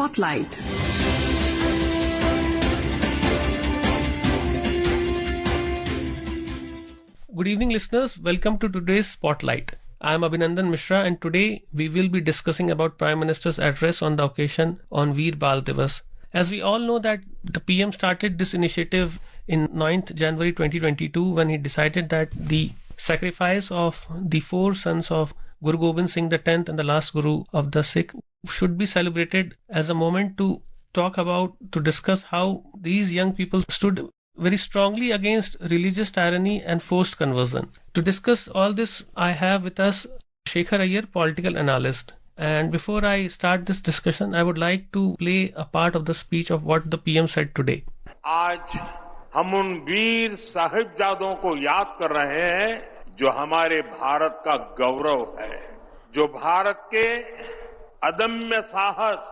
Spotlight. Good evening, listeners. Welcome to today's Spotlight. I am Abhinandan Mishra, and today we will be discussing about Prime Minister's address on the occasion on Veer Bal Diwas. As we all know that the PM started this initiative in 9th January 2022 when he decided that the sacrifice of the four sons of Guru Gobind Singh X and the last Guru of the Sikh should be celebrated as a moment to discuss how these young people stood very strongly against religious tyranny and forced conversion. To discuss all this, I have with us Shekhar Iyer, political analyst. And before I start this discussion, I would like to play a part of the speech of what the PM said today. आज हम उन वीर साहिबजादों को याद कर रहे हैं जो हमारे भारत का गौरव है, जो भारत के अदम्य साहस,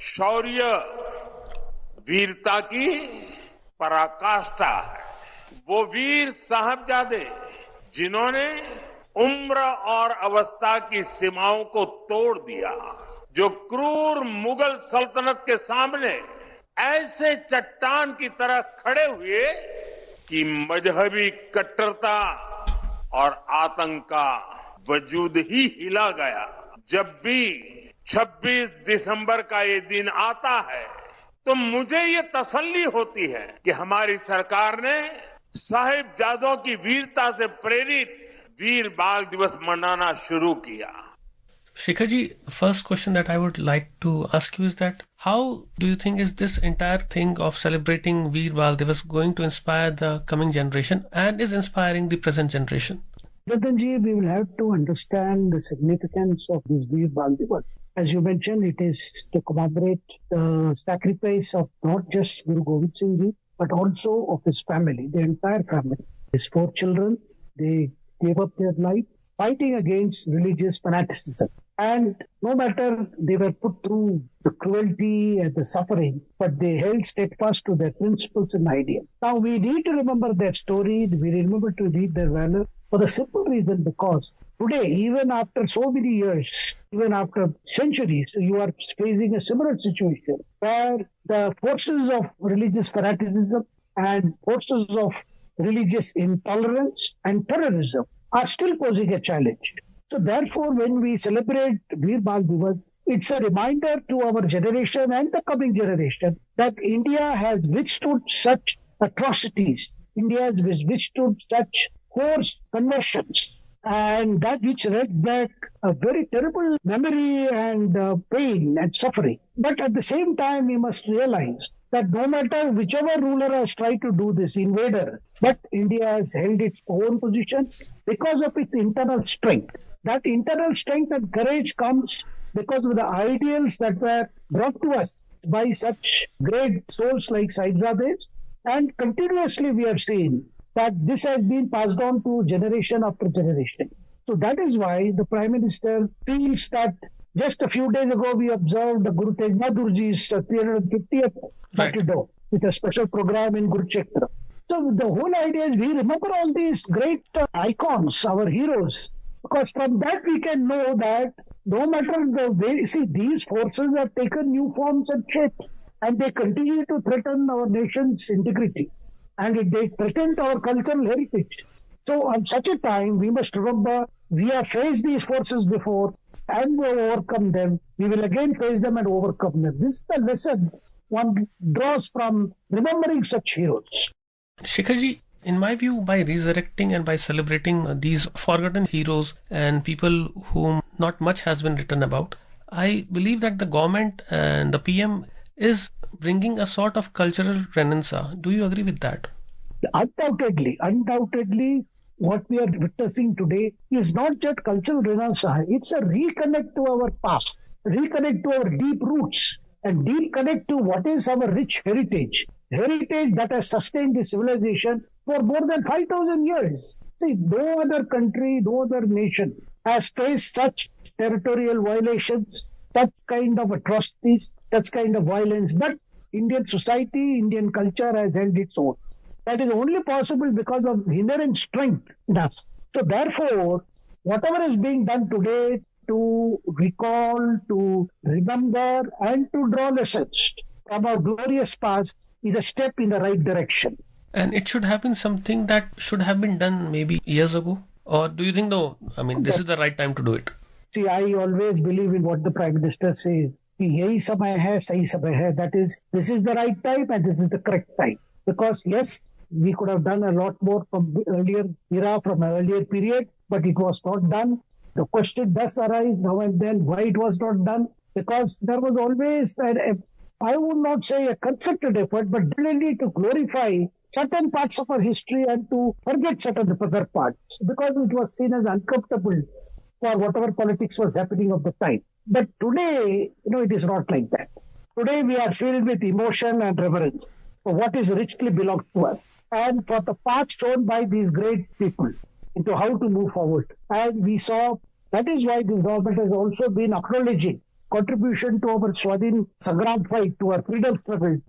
शौर्य, वीरता की पराकाष्ठा है। वो वीर साहिबजादे जिन्होंने उम्र और अवस्था की सीमाओं को तोड़ दिया, जो क्रूर मुगल सल्तनत के सामने ऐसे चट्टान की तरह खड़े हुए कि मजहबी कट्टरता और आतंक का वजूद ही हिला गया। जब भी 26 दिसंबर का ये दिन आता है तो मुझे ये तसल्ली होती है कि हमारी सरकार ने साहिबजादों की वीरता से प्रेरित वीर बाल दिवस मनाना शुरू किया। Shekhar ji, first question that I would like to ask you is that how do you think is this entire thing of celebrating Veer Bal Diwas going to inspire the coming generation and is inspiring the present generation? Ratanji, we will have to understand the significance of this Veer Bal Diwas. As you mentioned, it is to commemorate the sacrifice of not just Guru Gobind Singh Ji, but also of his family, the entire family. His four children, they gave up their lives fighting against religious fanaticism. And no matter they were put through the cruelty and the suffering, but they held steadfast to their principles and ideals. Now we need to remember their story, we remember to read their valor for the simple reason because today, even after so many years, even after centuries, you are facing a similar situation where the forces of religious fanaticism and forces of religious intolerance and terrorism are still posing a challenge. So therefore, when we celebrate Veer Bal Diwas, it's a reminder to our generation and the coming generation that India has withstood such atrocities. India has withstood such coarse conversions, and that which led back a very terrible memory and pain and suffering. But at the same time, we must realize that no matter whichever ruler has tried to do this, invader, but India has held its own position because of its internal strength. That internal strength and courage comes because of the ideals that were brought to us by such great souls like Sahibzades, and continuously we have seen that this has been passed on to generation after generation. So that is why the Prime Minister feels that just a few days ago we observed Guru Tegh Bahadurji's 350th birthday with a special program in Kurukshetra. So the whole idea is we remember all these great icons, our heroes, because from that we can know that no matter the way, see, these forces have taken new forms and shapes and they continue to threaten our nation's integrity and they threaten our cultural heritage. So at such a time, we must remember we have faced these forces before and we have overcome them. We will again face them and overcome them. This is the lesson one draws from remembering such heroes. Shekhar ji, in my view, by resurrecting and by celebrating these forgotten heroes and people whom not much has been written about, I believe that the government and the PM is bringing a sort of cultural renaissance. Do you agree with that? Undoubtedly, what we are witnessing today is not just cultural renaissance. It's a reconnect to our past, reconnect to our deep roots, and deep connect to what is our rich heritage that has sustained the civilization for more than 5,000 years. See, no other country, no other nation has faced such territorial violations, such kind of atrocities, such kind of violence. But Indian society, Indian culture has held its own. That is only possible because of inherent strength in us. So therefore, whatever is being done today to recall, to remember, and to draw lessons from our glorious past is a step in the right direction. And it should have been something that should have been done maybe years ago? Or do you think, no, I mean, this is the right time to do it? See, I always believe in what the Prime Minister says. Yahi samay hai, sahi samay hai. That is, this is the right time and this is the correct time. Because yes, we could have done a lot more from the earlier era, from an earlier period, but it was not done. The question does arise now and then why it was not done. Because there was always, I would not say a concerted effort, but definitely to glorify certain parts of our history and to forget certain other parts. Because it was seen as uncomfortable for whatever politics was happening of the time. But today, it is not like that. Today we are filled with emotion and reverence for what is richly belongs to us and for the path shown by these great people into how to move forward. And we saw, that is why this government has also been acknowledging contribution to our Swadhin Sangram fight, to our freedom struggle,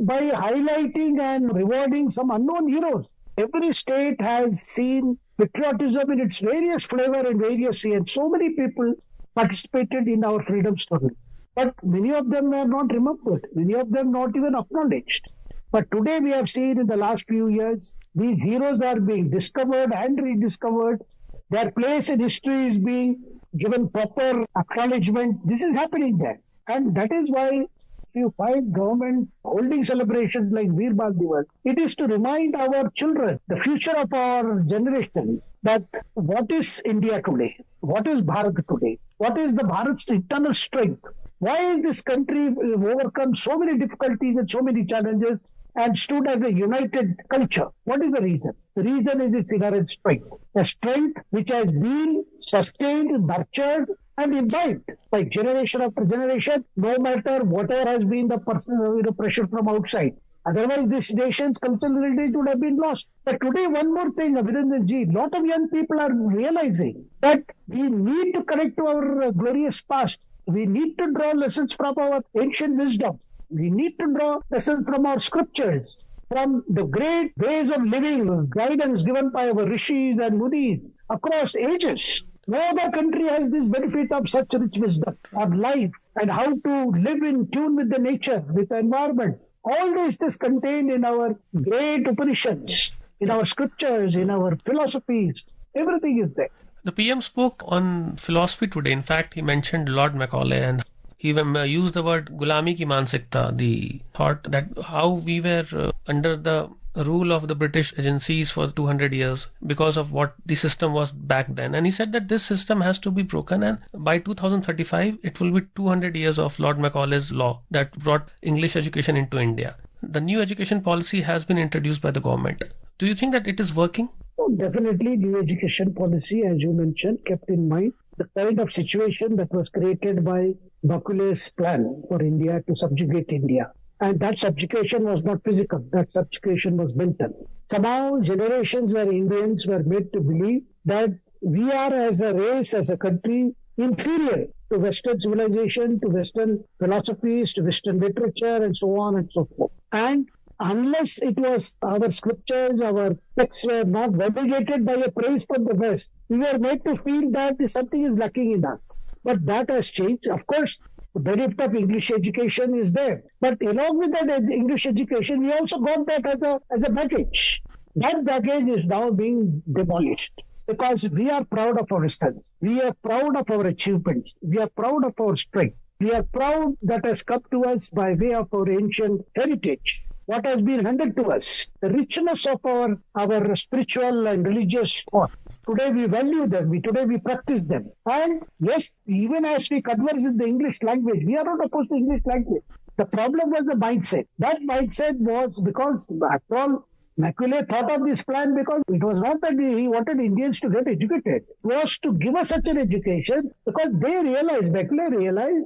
by highlighting and rewarding some unknown heroes. Every state has seen patriotism in its various flavor and various, and so many people participated in our freedom struggle. But many of them were not remembered, many of them not even acknowledged. But today we have seen in the last few years, these heroes are being discovered and rediscovered. Their place in history is being given proper acknowledgement. This is happening there. And that is why you find government holding celebrations like Veer Bal Diwas. It is to remind our children, the future of our generation, that what is India today? What is Bharat today? What is the Bharat's internal strength? Why is this country overcome so many difficulties and so many challenges and stood as a united culture? What is the reason? The reason is its inherent strength. A strength which has been sustained, nurtured, and imbibed by generation after generation, no matter whatever has been the personal pressure from outside. Otherwise, this nation's cultural heritage would have been lost. But today, one more thing, Abhinandan ji, a lot of young people are realizing that we need to connect to our glorious past. We need to draw lessons from our ancient wisdom. We need to draw lessons from our scriptures, from the great ways of living, guidance given by our rishis and munis across ages. No other country has this benefit of such rich wisdom of life and how to live in tune with the nature, with the environment. All this is contained in our great Upanishads, in our scriptures, in our philosophies. Everything is there. The PM spoke on philosophy today. In fact, he mentioned Lord Macaulay and he used the word Gulami ki Mansikta, the thought that how we were under the rule of the British agencies for 200 years because of what the system was back then. And he said that this system has to be broken and by 2035 it will be 200 years of Lord Macaulay's law that brought English education into India. The new education policy has been introduced by the government. Do you think that it is working? Oh, definitely, new education policy, as you mentioned, kept in mind the kind of situation that was created by Macaulay's plan for India to subjugate India. And that subjugation was not physical, that subjugation was mental. Somehow generations where Indians were made to believe that we are as a race, as a country, inferior to Western civilization, to Western philosophies, to Western literature, and so on and so forth. And unless it was our scriptures, our texts were not validated by a praise from the West, we were made to feel that something is lacking in us. But that has changed. Of course, the benefit of English education is there. But along with that English education, we also got that as a baggage. That baggage is now being demolished because we are proud of our strengths. We are proud of our achievements. We are proud of our strength. We are proud that has come to us by way of our ancient heritage. What has been handed to us, the richness of our spiritual and religious thought. Today we value them, today we practice them. And yes, even as we converse in the English language, we are not opposed to English language. The problem was the mindset. That mindset was because, after all, Macaulay thought of this plan because it was not that he wanted Indians to get educated. It was to give us such an education because Macaulay realized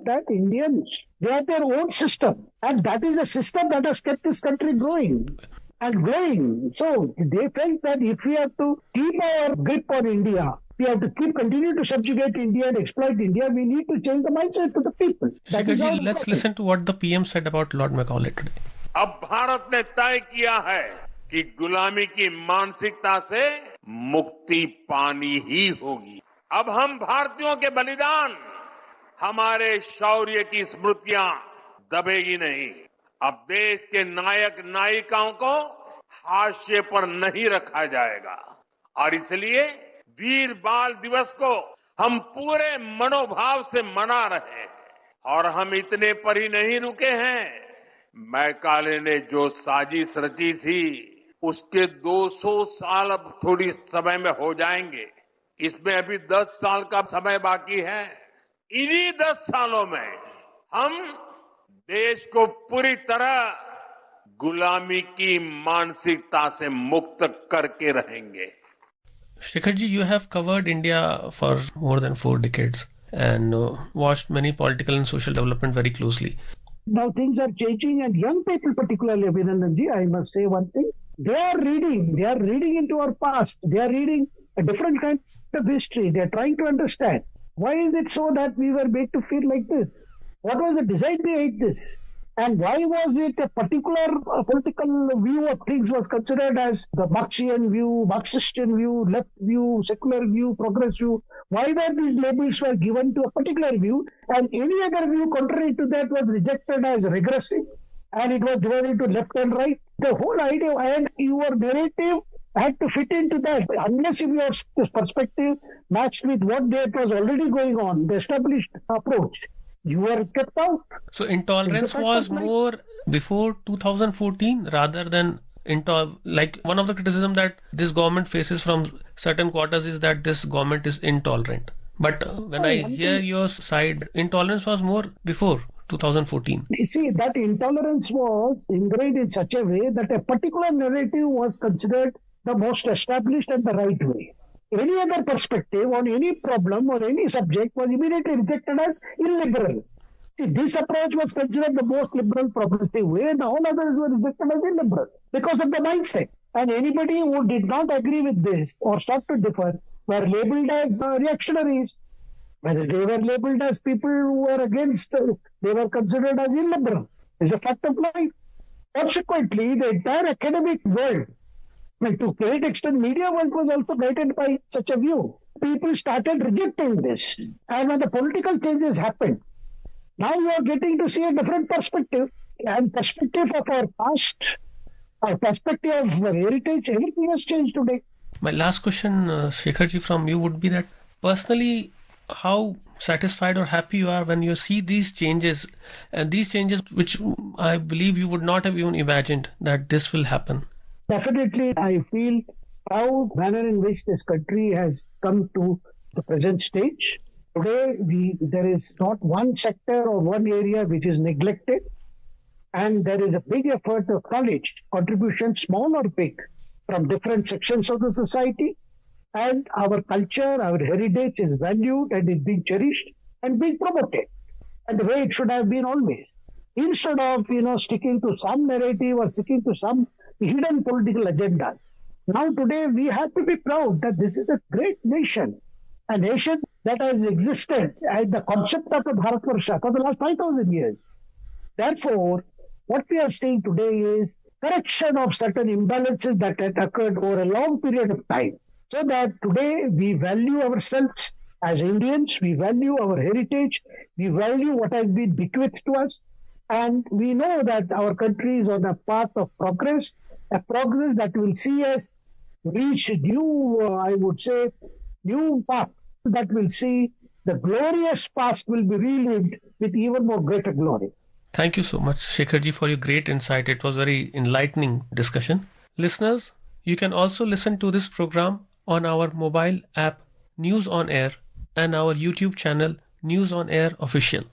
that Indians, they have their own system. And that is a system that has kept this country growing and growing. So they felt that if we have to keep our grip on India, we have to continue to subjugate India and exploit India, we need to change the mindset to the people. Shekharji, let's listen to what the PM said about Lord Macaulay today. अब भारत ने तय किया है कि गुलामी की मानसिकता से मुक्ति पानी ही होगी. अब हम भारतीयों के बलिदान, हमारे शौर्य की स्मृतियां दबेगी नहीं। अब देश के नायक नायिकाओं को हाशिए पर नहीं रखा जाएगा और इसलिए वीर बाल दिवस को हम पूरे मनोभाव से मना रहे हैं। और हम इतने पर ही नहीं रुके हैं। मैकाले ने जो साजिश रची थी उसके 200 साल अब थोड़ी समय में हो जाएंगे। इसमें अभी 10 साल का समय बाकी है। इन्हीं 10 सालों में हम देश को पूरी तरह गुलामी की मानसिकता से मुक्त करके रहेंगे। Shekhar ji, you have covered India for more than 4 decades and watched many political and social development very closely. Now things are changing, and young people, particularly Abhinandan ji, I must say one thing. They are reading into our past. They are reading a different kind of history. They are trying to understand. Why is it so that we were made to feel like this? What was the design behind this? And why was it a particular political view of things was considered as the Marxian view, Marxistian view, left view, secular view, progress view? Why were these labels were given to a particular view and any other view contrary to that was rejected as regressive and it was divided into left and right? The whole idea and your narrative had to fit into that. Unless if your perspective matched with what there was already going on, the established approach, you were kept out. So intolerance was more before 2014 rather than like one of the criticism that this government faces from certain quarters is that this government is intolerant. But when I hear your side, intolerance was more before 2014. You see, that intolerance was ingrained in such a way that a particular narrative was considered the most established and the right way. Any other perspective on any problem or any subject was immediately rejected as illiberal. See, this approach was considered the most liberal progressive way and all others were rejected as illiberal because of the mindset. And anybody who did not agree with this or sought to differ were labeled as reactionaries. Whether they were labeled as people who were against, they were considered as illiberal. It's a fact of life. Consequently, the entire academic world, to a great extent, media world was also guided by such a view. People started rejecting this. And when the political changes happened, now you are getting to see a different perspective. And perspective of our past, our perspective of our heritage, everything has changed today. My last question, Shekhar ji, from you would be that personally, how satisfied or happy you are when you see these changes, and these changes which I believe you would not have even imagined that this will happen. Definitely, I feel proud manner in which this country has come to the present stage. Today, there is not one sector or one area which is neglected, and there is a big effort to acknowledge contribution, small or big, from different sections of the society. And our culture, our heritage is valued and is being cherished and being promoted, and the way it should have been always. Instead of, sticking to some narrative or sticking to some hidden political agendas. Now today we have to be proud that this is a great nation, a nation that has existed as the concept of the Bharat Varsha for the last 5,000 years. Therefore, what we are seeing today is correction of certain imbalances that had occurred over a long period of time. So that today we value ourselves as Indians, we value our heritage, we value what has been bequeathed to us, and we know that our country is on a path of progress, a progress that will see us reach new, I would say, new path that will see the glorious past will be relived with even more greater glory. Thank you so much, Shekhar ji, for your great insight. It was very enlightening discussion. Listeners, you can also listen to this program on our mobile app News on Air and our YouTube channel News on Air Official.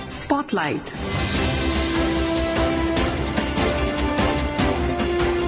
Spotlight.